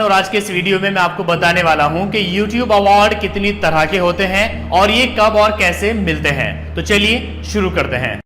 और आज के इस वीडियो में मैं आपको बताने वाला हूं कि YouTube अवार्ड कितनी तरह के होते हैं और ये कब और कैसे मिलते हैं। तो चलिए शुरू करते हैं।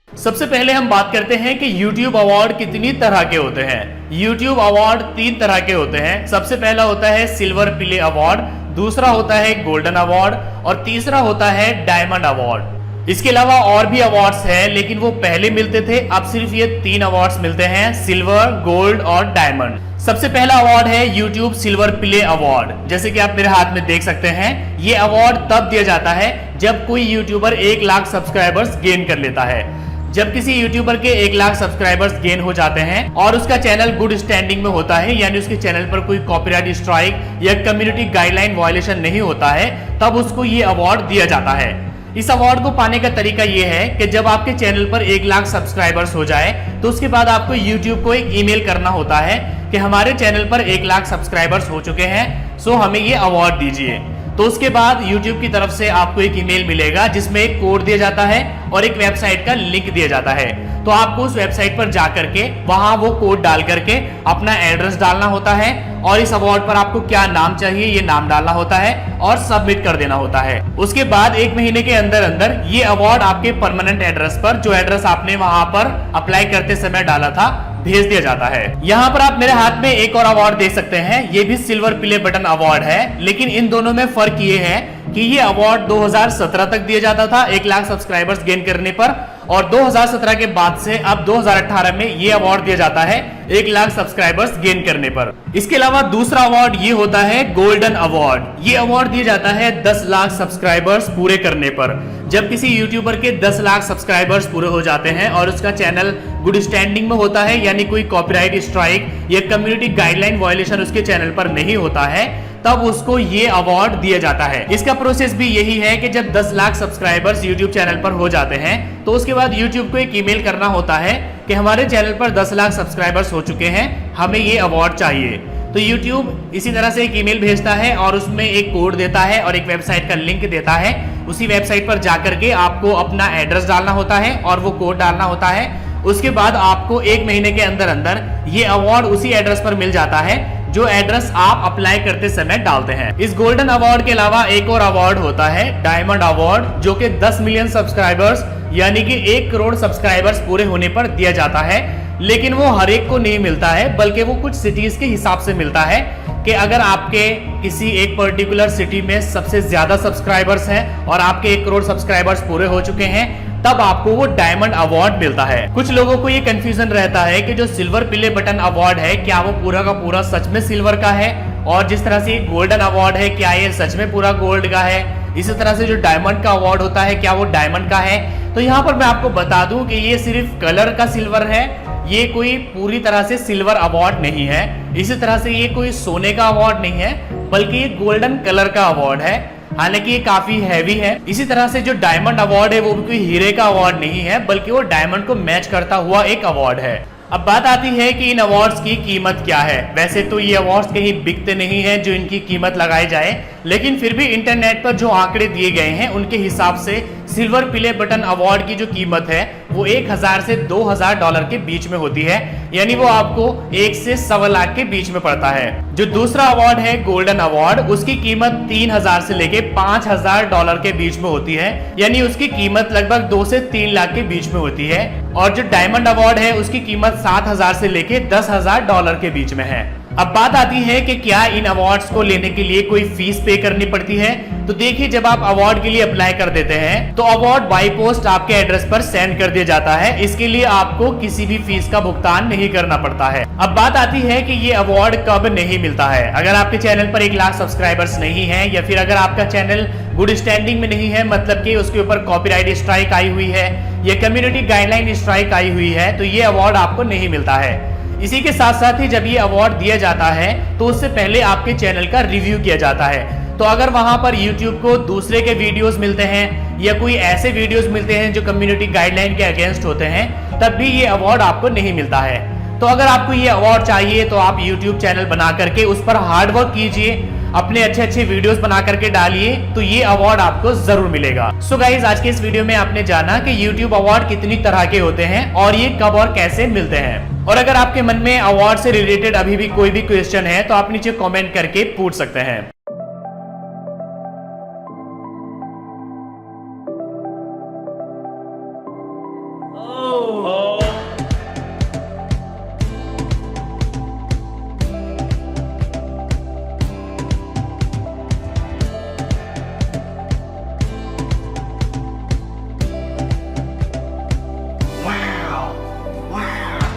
सबसे पहले हम बात करते हैं कि YouTube अवार्ड कितनी तरह के होते हैं। YouTube अवार्ड 3 तरह के होते हैं। सबसे पहला होता है सिल्वर प्ले अवार्ड, दूसरा होता है गोल्डन अवार्ड और तीसरा होता है डायमंड अवार्ड। इसके अलावा और भी अवार्ड्स हैं, लेकिन वो पहले मिलते थे, अब सिर्फ ये 3 अवार्ड्स मिलते हैं, सिल्वर, गोल्ड और डायमंड। सबसे पहला अवार्ड है YouTube सिल्वर प्ले अवार्ड। जैसे कि आप मेरे हाथ में देख सकते हैं, ये अवार्ड तब दिया जाता है जब कोई यूट्यूबर 1 लाख सब्सक्राइबर्स गेन कर लेता है। जब किसी यूट्यूबर के 1 लाख सब्सक्राइबर्स गेन हो जाते हैं और उसका चैनल गुड स्टैंडिंग में होता है, यानी उसके चैनल पर कोई कॉपीराइट स्ट्राइक या कम्युनिटी गाइडलाइन वायलेशन नहीं होता है, तब उसको ये अवार्ड दिया जाता है। इस अवार्ड को पाने का तरीका यह है कि जब आपके चैनल पर 1 लाख सब्सक्राइबर्स हो जाए तो उसके बाद आपको YouTube को एक ईमेल करना होता है कि हमारे चैनल पर 1 लाख सब्सक्राइबर्स हो चुके हैं, सो हमें ये अवार्ड दीजिए। तो उसके बाद YouTube की तरफ से आपको एक ईमेल मिलेगा जिसमें एक कोड दिया जाता है और एक वेबसाइट का लिंक दिया जाता है। तो आपको उस वेबसाइट पर जा करके वहां वो कोड डाल करके अपना एड्रेस डालना होता है और इस अवार्ड पर आपको क्या नाम चाहिए ये नाम डालना होता है और सबमिट कर देना होता है। उसके बाद 1 महीने के अंदर अंदर ये अवार्ड आपके परमानेंट एड्रेस पर, जो एड्रेस आपने वहां पर अप्लाई करते समय डाला था, भेज दिया जाता है। यहाँ पर आप मेरे हाथ में एक और अवार्ड देख सकते हैं, ये भी सिल्वर प्ले बटन अवार्ड है, लेकिन इन दोनों में फर्क ये है कि ये अवार्ड 2017 तक दिया जाता था 1 लाख सब्सक्राइबर्स गेन करने पर, और 2017 के बाद से अब 2018 में ये अवार्ड दिया जाता है 1 लाख सब्सक्राइबर्स गेन करने पर। इसके अलावा दूसरा अवार्ड ये होता है गोल्डन अवार्ड। ये अवार्ड दिया जाता है 10 लाख सब्सक्राइबर्स पूरे करने पर। जब किसी यूट्यूबर के 10 लाख सब्सक्राइबर्स पूरे हो जाते हैं और उसका चैनल गुड स्टैंडिंग में होता है, यानी कोई कॉपीराइट स्ट्राइक या कम्युनिटी गाइडलाइन वायलेशन उसके चैनल पर नहीं होता है, तब उसको ये अवार्ड दिया जाता है। इसका प्रोसेस भी यही है कि जब 10 लाख सब्सक्राइबर्स YouTube चैनल पर हो जाते हैं तो उसके बाद YouTube को एक ईमेल करना होता है कि हमारे चैनल पर 10 लाख सब्सक्राइबर्स हो चुके हैं, हमें ये अवार्ड चाहिए। तो YouTube इसी तरह से एक ईमेल भेजता है और उसमें एक कोड देता है और एक वेबसाइट का लिंक देता है। उसी वेबसाइट पर जाकर के आपको अपना एड्रेस डालना होता है और वो कोड डालना होता है। उसके बाद आपको 1 महीने के अंदर अंदर ये अवार्ड उसी एड्रेस पर मिल जाता है जो एड्रेस आप अप्लाई करते समय डालते हैं। इस गोल्डन अवार्ड के अलावा एक और अवार्ड होता है डायमंड अवार्ड, जो कि 10 मिलियन सब्सक्राइबर्स यानी कि 1 करोड़ सब्सक्राइबर्स पूरे होने पर दिया जाता है। लेकिन वो हर एक को नहीं मिलता है, बल्कि वो कुछ सिटीज के हिसाब से मिलता है कि अगर आपके किसी एक पर्टिकुलर सिटी में सबसे ज्यादा सब्सक्राइबर्स हैं और आपके 1 करोड़ सब्सक्राइबर्स पूरे हो चुके हैं, तब आपको वो डायमंड अवार्ड मिलता है। कुछ लोगों को ये कंफ्यूजन रहता है कि जो सिल्वर प्ले बटन अवार्ड है, क्या वो पूरा का पूरा सच में सिल्वर का है, और जिस तरह से गोल्डन अवार्ड है, क्या ये सच में पूरा गोल्ड का है, इसी तरह से जो डायमंड का अवार्ड होता है, क्या वो डायमंड का है। तो यहाँ पर मैं आपको बता दूं कि ये सिर्फ कलर का सिल्वर है, ये कोई पूरी तरह से सिल्वर अवार्ड नहीं है। इसी तरह से ये कोई सोने का अवार्ड नहीं है, बल्कि ये गोल्डन कलर का अवार्ड है, हालांकि ये काफी हैवी है। इसी तरह से जो डायमंड अवार्ड है वो भी कोई हीरे का अवार्ड नहीं है, बल्कि वो डायमंड को मैच करता हुआ एक अवार्ड है। अब बात आती है कि इन अवार्ड्स की कीमत क्या है। वैसे तो ये अवार्ड्स कहीं बिकते नहीं हैं जो इनकी कीमत लगाई जाए, लेकिन फिर भी इंटरनेट पर जो आंकड़े दिए गए हैं उनके हिसाब से सिल्वर प्ले बटन अवार्ड की जो कीमत है वो 1000 से $2000 के बीच में होती है, यानी वो आपको 1 से सवा लाख के बीच में पड़ता है। जो दूसरा अवार्ड है गोल्डन अवार्ड, उसकी कीमत 3000 से लेके $5000 के बीच में होती है, यानी उसकी कीमत लगभग 2 से 3 लाख के बीच में होती है। और जो डायमंड अवार्ड है उसकी कीमत 7000 से लेके $10,000 के बीच में है। अब बात आती है कि क्या इन अवार्ड्स को लेने के लिए कोई फीस पे करनी पड़ती है। तो देखिए, जब आप अवार्ड के लिए अप्लाई कर देते हैं तो अवार्ड बाय पोस्ट आपके एड्रेस पर सेंड कर दिया जाता है। इसके लिए आपको किसी भी फीस का भुगतान नहीं करना पड़ता है। अब बात आती है कि ये अवार्ड कब नहीं मिलता है। अगर आपके चैनल पर 1 लाख सब्सक्राइबर्स नहीं है, या फिर अगर आपका चैनल गुड स्टैंडिंग में नहीं है, मतलब कि उसके ऊपर कॉपीराइट स्ट्राइक आई हुई है या कम्युनिटी गाइडलाइन स्ट्राइक आई हुई है, तो ये अवार्ड आपको नहीं मिलता है। इसी के साथ साथ ही जब ये अवार्ड दिया जाता है तो उससे पहले आपके चैनल का रिव्यू किया जाता है। तो अगर वहां पर YouTube को दूसरे के वीडियोस मिलते हैं या कोई ऐसे वीडियोस मिलते हैं जो कम्युनिटी गाइडलाइन के अगेंस्ट होते हैं, तब भी ये अवार्ड आपको नहीं मिलता है। तो अगर आपको ये अवार्ड चाहिए तो आप YouTube चैनल बना करके उस पर हार्ड वर्क कीजिए, अपने अच्छे अच्छे वीडियोस बना करके डालिए तो ये अवार्ड आपको जरूर मिलेगा। सो गाइस, आज के इस वीडियो में आपने जाना कि YouTube अवार्ड कितनी तरह के होते हैं और ये कब और कैसे मिलते हैं। और अगर आपके मन में अवार्ड से रिलेटेड अभी भी कोई भी क्वेश्चन है तो आप नीचे कमेंट करके पूछ सकते हैं।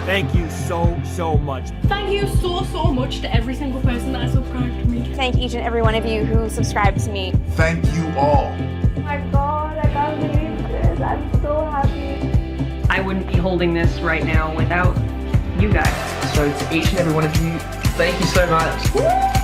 Thank you so much. Thank you so much to every single person that has subscribed to me. Thank each and every one of you who subscribed to me. Thank you all. Oh my God, I can't believe this. I'm so happy. I wouldn't be holding this right now without you guys. So to each and every one of you, thank you so much.